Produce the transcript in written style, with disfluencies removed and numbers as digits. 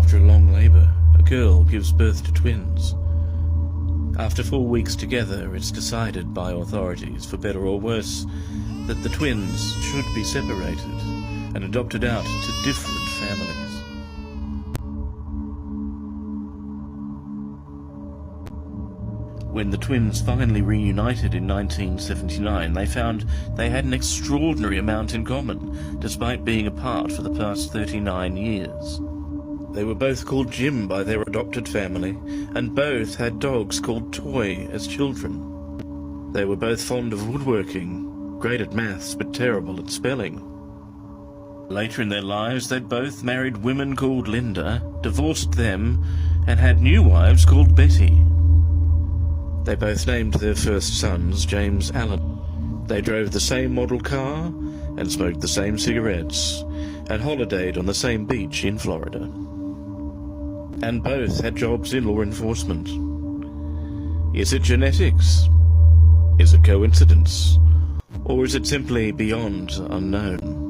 After a long labour, a girl gives birth to twins. After 4 weeks together, it's decided by authorities, for better or worse, that the twins should be separated and adopted out to different families. When the twins finally reunited in 1979, they found they had an extraordinary amount in common, despite being apart for the past 39 years. They were both called Jim by their adopted family, and both had dogs called Toy as children. They were both fond of woodworking, great at maths but terrible at spelling. Later in their lives, they'd both married women called Linda, divorced them, and had new wives called Betty. They both named their first sons James Allen. They drove the same model car and smoked the same cigarettes and holidayed on the same beach in Florida. And both had jobs in law enforcement. Is it genetics? Is it coincidence? Or is it simply beyond unknown?